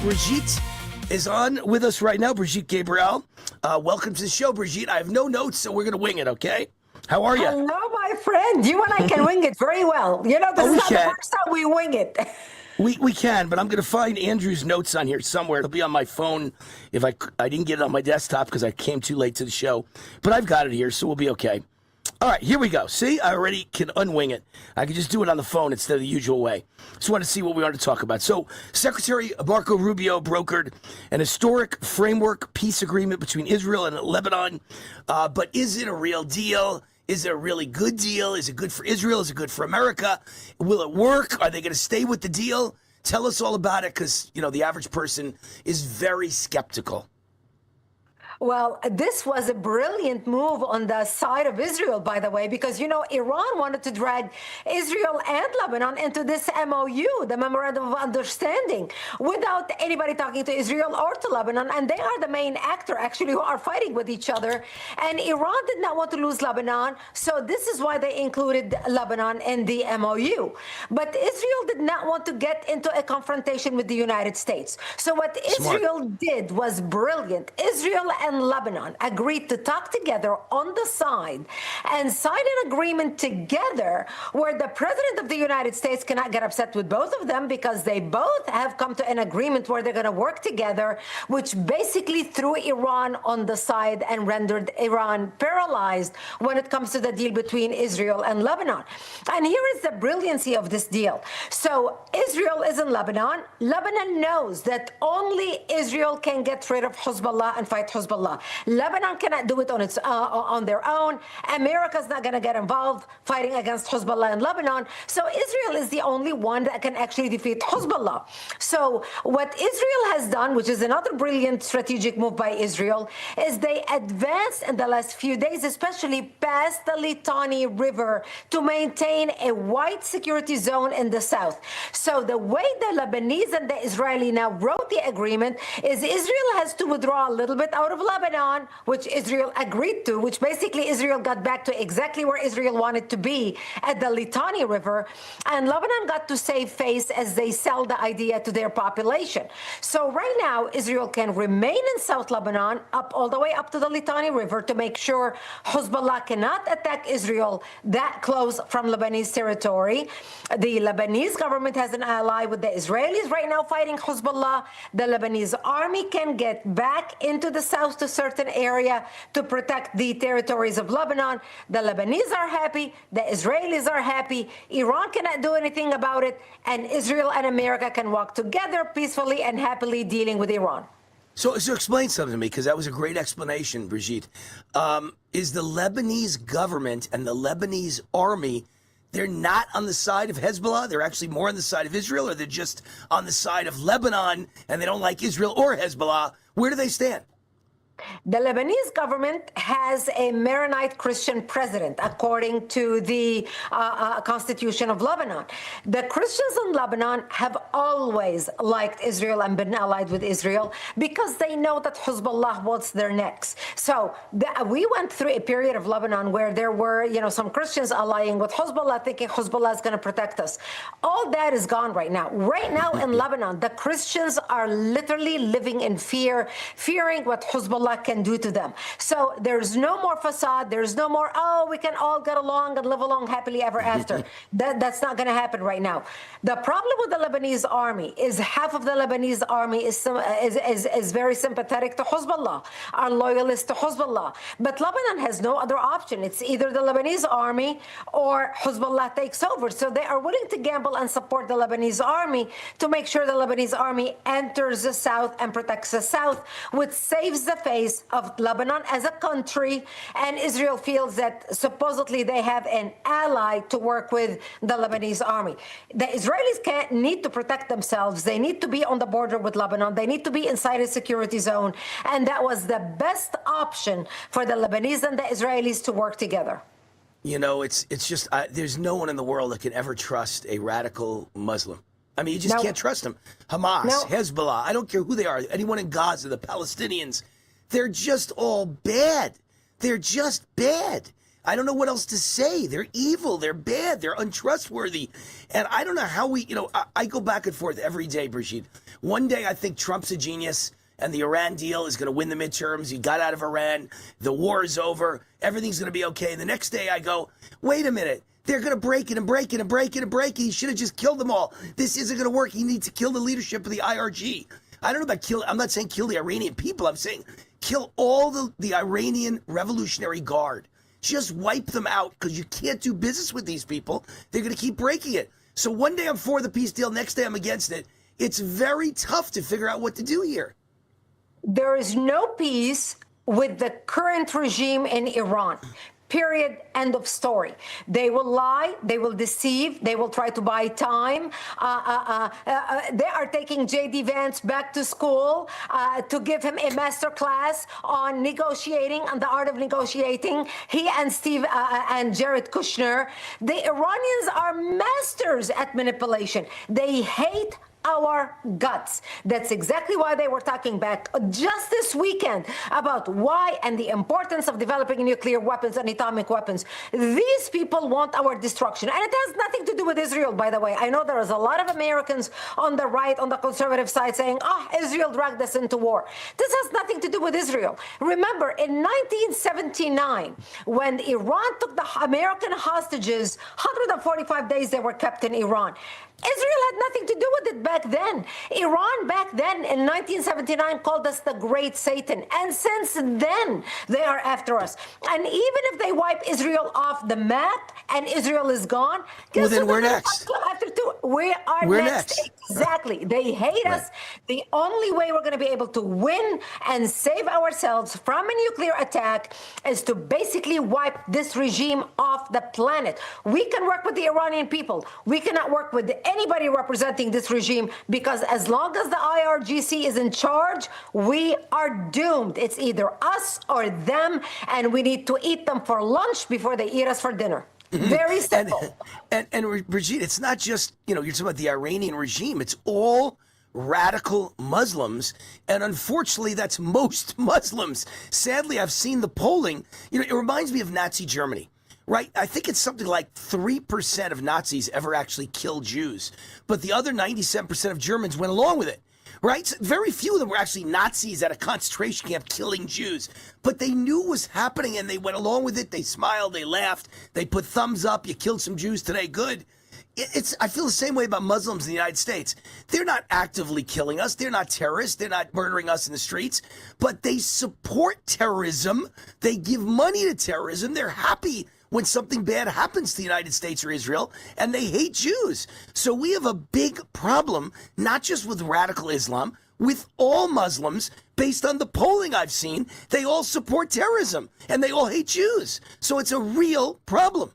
Brigitte is on with us right now. Brigitte Gabriel. Welcome to the show, Brigitte. I have no notes, so we're going to wing it, okay? How are you? Hello, my friend. You and I can wing it very well. You know, this is not the first time we wing it. We can, but I'm going to find Andrew's notes on here somewhere. It'll be on my phone if I didn't get it on my desktop because I came too late to the show. But I've got it here, so we'll be okay. All right, here we go. See, I already can unwing it. I can just do it on the phone instead of the usual way. Just want to see what we want to talk about. So, Secretary Marco Rubio brokered an historic framework peace agreement between Israel and Lebanon. But is it a real deal? Is it a really good deal? Is it good for Israel? Is it good for America? Will it work? Are they going to stay with the deal? Tell us all about it because, you know, the average person is very skeptical. Well, this was a brilliant move on the side of Israel, by the way, because, you know, Iran wanted to drag Israel and Lebanon into this MOU, the Memorandum of Understanding, without anybody talking to Israel or to Lebanon. And they are the main actor, actually, who are fighting with each other. And Iran did not want to lose Lebanon. So this is why they included Lebanon in the MOU. But Israel did not want to get into a confrontation with the United States. So what Israel did was brilliant. Israel and Lebanon agreed to talk together on the side and sign an agreement together where the president of the United States cannot get upset with both of them because they both have come to an agreement where they're going to work together, which basically threw Iran on the side and rendered Iran paralyzed when it comes to the deal between Israel and Lebanon. And here is the brilliancy of this deal. So Israel is in Lebanon. Lebanon knows that only Israel can get rid of Hezbollah and fight Hezbollah. Lebanon cannot do it on their own. America's not going to get involved fighting against Hezbollah in Lebanon. So Israel is the only one that can actually defeat Hezbollah. So what Israel has done, which is another brilliant strategic move by Israel, is they advanced in the last few days, especially past the Litani River, to maintain a wide security zone in the south. So the way the Lebanese and the Israeli now wrote the agreement is Israel has to withdraw a little bit out of Lebanon, which Israel agreed to, which basically Israel got back to exactly where Israel wanted to be at the Litani River. And Lebanon got to save face as they sell the idea to their population. So right now, Israel can remain in South Lebanon all the way up to the Litani River to make sure Hezbollah cannot attack Israel that close from Lebanese territory. The Lebanese government has an ally with the Israelis right now fighting Hezbollah. The Lebanese army can get back into the south to a certain area to protect the territories of Lebanon. The Lebanese are happy. The Israelis are happy. Iran cannot do anything about it. And Israel and America can walk together peacefully and happily dealing with Iran. So explain something to me, because that was a great explanation, Brigitte. Is the Lebanese government and the Lebanese army, they're not on the side of Hezbollah? They're actually more on the side of Israel, or they're just on the side of Lebanon and they don't like Israel or Hezbollah? Where do they stand? The Lebanese government has a Maronite Christian president, according to the Constitution of Lebanon. The Christians in Lebanon have always liked Israel and been allied with Israel because they know that Hezbollah wants their necks. So we went through a period of Lebanon where there were, you know, some Christians allying with Hezbollah, thinking Hezbollah is going to protect us. All that is gone right now. Right now in Lebanon, the Christians are literally living in fear, fearing what Hezbollah can do to them. So there's no more facade. There's no more, oh, we can all get along and live along happily ever after. That's not going to happen right now. The problem with the Lebanese army is half of the Lebanese army is very sympathetic to Hezbollah, are loyalists to Hezbollah. But Lebanon has no other option. It's either the Lebanese army or Hezbollah takes over. So they are willing to gamble and support the Lebanese army to make sure the Lebanese army enters the south and protects the south, which saves the face of Lebanon as a country. And Israel feels that supposedly they have an ally to work with the Lebanese army. The Israelis need to protect themselves. They need to be on the border with Lebanon. They need to be inside a security zone. And that was the best option for the Lebanese and the Israelis to work together. You know, it's just, there's no one in the world that can ever trust a radical Muslim. I mean, you just can't trust them. Hamas, Hezbollah, I don't care who they are, anyone in Gaza, the Palestinians, they're just all bad. They're just bad. I don't know what else to say. They're evil. They're bad. They're untrustworthy. And I don't know how I go back and forth every day, Brigitte. One day I think Trump's a genius and the Iran deal is going to win the midterms. He got out of Iran. The war is over. Everything's going to be okay. The next day I go, wait a minute. They're going to break it and break it and break it and break it. He should have just killed them all. This isn't going to work. He needs to kill the leadership of the IRG. I don't know about kill. I'm not saying kill the Iranian people. I'm saying kill all the Iranian Revolutionary Guard. Just wipe them out because you can't do business with these people. They're going to keep breaking it. So one day I'm for the peace deal. Next day I'm against it. It's very tough to figure out what to do here. There is no peace with the current regime in Iran. Period. End of story. They will lie. They will deceive. They will try to buy time. They are taking J.D. Vance back to school to give him a master class on negotiating and the art of negotiating. He and Steve and Jared Kushner. The Iranians are masters at manipulation. They hate our guts. That's exactly why they were talking back just this weekend about why and the importance of developing nuclear weapons and atomic weapons. These people want our destruction. And it has nothing to do with Israel, by the way. I know there is a lot of Americans on the right, on the conservative side saying, Israel dragged us into war. This has nothing to do with Israel. Remember, in 1979, when Iran took the American hostages, 145 days they were kept in Iran. Israel had nothing to do with it back then. Iran back then in 1979 called us the Great Satan. And since then, they are after us. And even if they wipe Israel off the map and Israel is gone, well, then we're next. We're next. Exactly. They hate us. The only way we're going to be able to win and save ourselves from a nuclear attack is to basically wipe this regime off the planet. We can work with the Iranian people. We cannot work with anybody representing this regime, because as long as the IRGC is in charge, we are doomed. It's either us or them, and we need to eat them for lunch before they eat us for dinner. Very simple. And Brigitte, it's not just, you're talking about the Iranian regime. It's all radical Muslims. And unfortunately, that's most Muslims. Sadly, I've seen the polling. It reminds me of Nazi Germany. Right? I think it's something like 3% of Nazis ever actually killed Jews. But the other 97% of Germans went along with it. Right? So very few of them were actually Nazis at a concentration camp killing Jews. But they knew what was happening and they went along with it. They smiled, they laughed, they put thumbs up. You killed some Jews today, good. I feel the same way about Muslims in the United States. They're not actively killing us. They're not terrorists. They're not murdering us in the streets. But they support terrorism. They give money to terrorism. They're happy when something bad happens to the United States or Israel, and they hate Jews. So we have a big problem, not just with radical Islam, with all Muslims. Based on the polling I've seen, they all support terrorism, and they all hate Jews. So it's a real problem.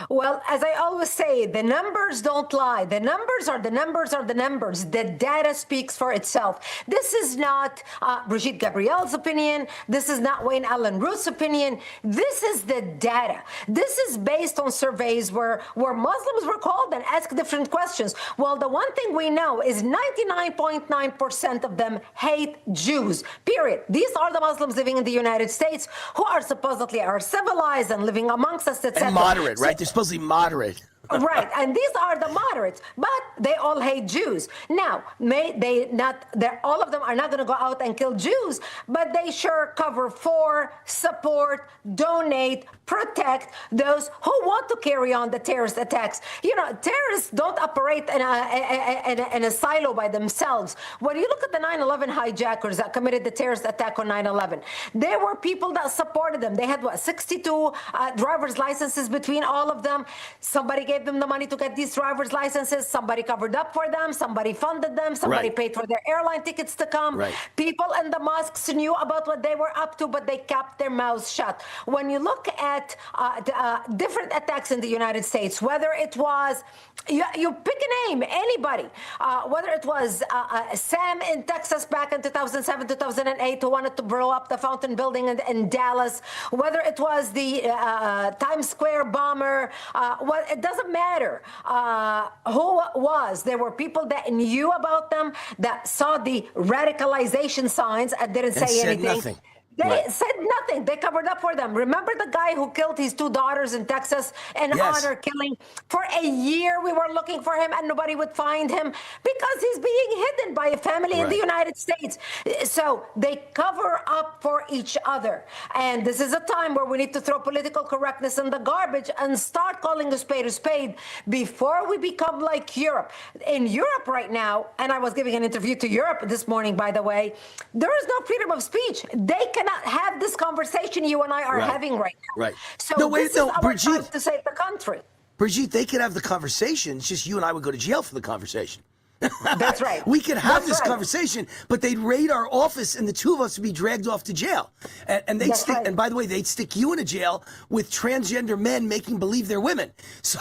Well, as I always say, the numbers don't lie. The numbers are the numbers are the numbers. The data speaks for itself. This is not Brigitte Gabriel's opinion. This is not Wayne Allen Root's opinion. This is the data. This is based on surveys where Muslims were called and asked different questions. Well, the one thing we know is 99.9% of them hate Jews, period. These are the Muslims living in the United States who are supposedly civilized and living amongst us, etc. And moderate, right? They're supposedly moderate. Right, and these are the moderates, but they all hate Jews. Now, all of them are not going to go out and kill Jews, but they sure cover for, support, donate, protect those who want to carry on the terrorist attacks. Terrorists don't operate in a silo by themselves. When you look at the 9/11 hijackers that committed the terrorist attack on 9/11, there were people that supported them. They had 62 driver's licenses between all of them. Somebody gave them the money to get these driver's licenses. Somebody covered up for them. Somebody funded them. Somebody paid for their airline tickets to come. Right. People in the mosques knew about what they were up to, but they kept their mouths shut. When you look at different attacks in the United States, whether it was, you pick a name, anybody, whether it was Sam in Texas back in 2007, 2008, who wanted to blow up the Fountain Building in Dallas, whether it was the Times Square bomber, it doesn't matter who it was. There were people that knew about them, that saw the radicalization signs and didn't say anything. Nothing. They said nothing. They covered up for them. Remember the guy who killed his two daughters in Texas in honor killing? For a year, we were looking for him and nobody would find him because he's being hidden by a family in the United States. So they cover up for each other. And this is a time where we need to throw political correctness in the garbage and start calling a spade before we become like Europe. In Europe right now, and I was giving an interview to Europe this morning, by the way, there is no freedom of speech. They cannot have this conversation you and I are having right now. So this is our time to save the country. Brigitte, they could have the conversation. It's just you and I would go to jail for the conversation. That's right. We could have this conversation, but they'd raid our office and the two of us would be dragged off to jail. And they'd stick, and by the way, they'd stick you in a jail with transgender men making believe they're women. So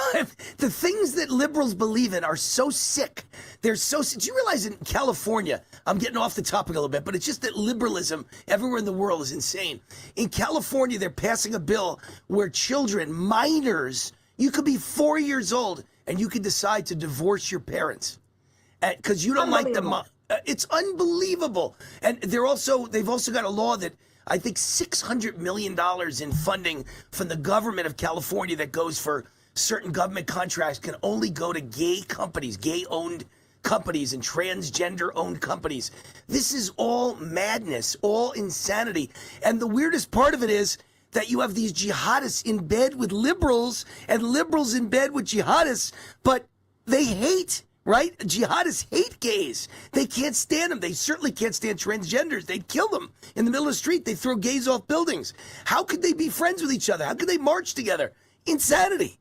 the things that liberals believe in are so sick. They're so sick. Do you realize in California, I'm getting off the topic a little bit, but it's just that liberalism everywhere in the world is insane. In California, they're passing a bill where children, minors, you could be 4 years old and you could decide to divorce your parents. Because you don't like them. It's unbelievable. And they've also got a law that I think $600 million in funding from the government of California that goes for certain government contracts can only go to gay companies, gay-owned companies and transgender-owned companies. This is all madness, all insanity. And the weirdest part of it is that you have these jihadists in bed with liberals and liberals in bed with jihadists, but they hate. Right? Jihadists hate gays. They can't stand them. They certainly can't stand transgenders. They'd kill them in the middle of the street. They throw gays off buildings. How could they be friends with each other? How could they march together? Insanity.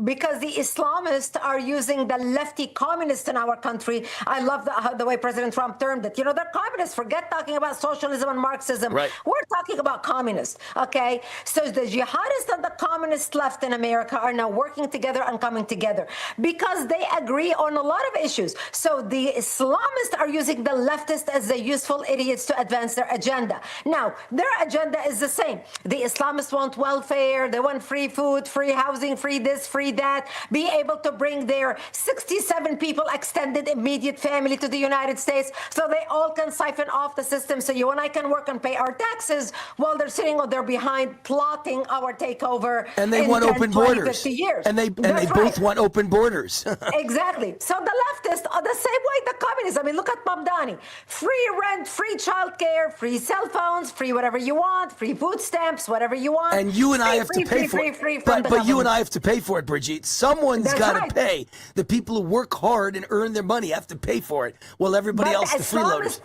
Because the Islamists are using the lefty communists in our country. I love the way President Trump termed it. You know, they're communists. Forget talking about socialism and Marxism. We're talking about communists, okay? So the jihadists and the communist left in America are now working together and coming together because they agree on a lot of issues. So the Islamists are using the leftists as the useful idiots to advance their agenda. Now, their agenda is the same. The Islamists want welfare. They want free food, free housing, free this, free that, be able to bring their 67 people extended immediate family to the United States so they all can siphon off the system so you and I can work and pay our taxes while they're sitting on their behind plotting our takeover. And they want 10, open 20, borders. 50 years. And they both want open borders. Exactly. So the leftists are the same way the communists. I mean, look at Mamdani. Free rent, free childcare, free cell phones, free whatever you want, free food stamps, whatever you want. And you and I have to pay for it. But you and I have to pay for it, Brigitte. Someone's got to pay. The people who work hard and earn their money have to pay for it. Well, everybody else, the freeloaders.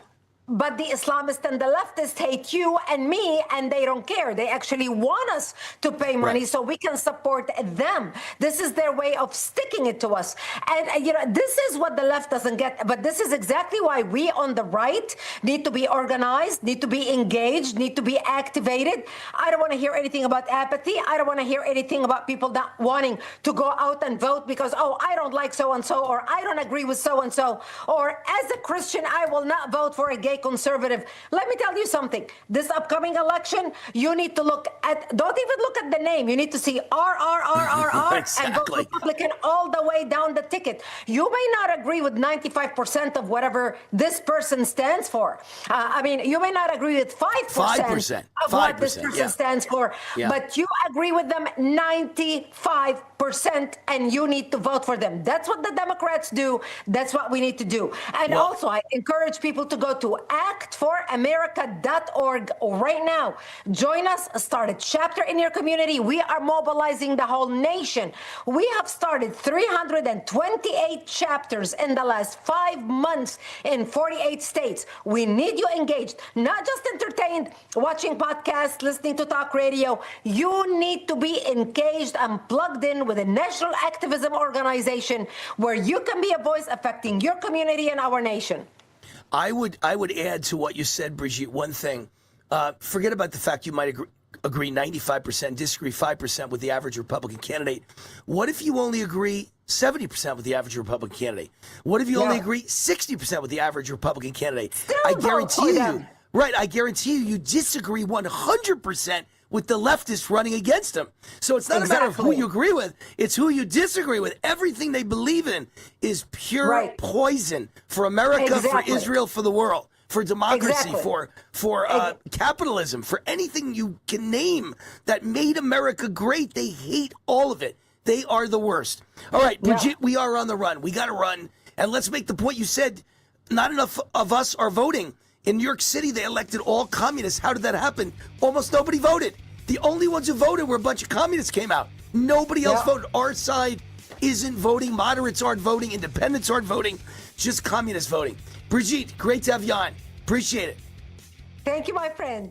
But the Islamists and the leftists hate you and me, and they don't care. They actually want us to pay money so we can support them. This is their way of sticking it to us. And, you know, this is what the left doesn't get. But this is exactly why we on the right need to be organized, need to be engaged, need to be activated. I don't want to hear anything about apathy. I don't want to hear anything about people not wanting to go out and vote because, oh, I don't like so-and-so, or I don't agree with so-and-so, or as a Christian, I will not vote for a gay conservative. Let me tell you something. This upcoming election, you need to look at, don't even look at the name. You need to see RRRRR and vote Republican all the way down the ticket. You may not agree with 95% of whatever this person stands for. I mean, you may not agree with 5% of what this person stands for, but you agree with them 95%, and you need to vote for them. That's what the Democrats do. That's what we need to do. And also, I encourage people to go to actforamerica.org right now. Join us. Start a chapter in your community. We are mobilizing the whole nation. We have started 328 chapters in the last 5 months in 48 states. We need you engaged, not just entertained, watching podcasts, listening to talk radio. You need to be engaged and plugged in with a national activism organization where you can be a voice affecting your community and our nation. I would add to what you said, Brigitte, one thing. Forget about the fact you might agree 95%, disagree 5% with the average Republican candidate. What if you only agree 70% with the average Republican candidate? What if you only agree 60% with the average Republican candidate? I guarantee you disagree 100% with the leftists running against them. So it's not a matter of who you agree with, it's who you disagree with. Everything they believe in is pure poison for America, for Israel, for the world. for democracy, Exactly. for capitalism, for anything you can name that made America great. They hate all of it. They are the worst. All right, Brigitte, we are on the run. We got to run. And let's make the point you said, not enough of us are voting. In New York City, they elected all communists. How did that happen? Almost nobody voted. The only ones who voted were a bunch of communists came out. Nobody else voted. Our side isn't voting. Moderates aren't voting. Independents aren't voting. Just communists voting. Brigitte, great to have you on. Appreciate it. Thank you, my friend.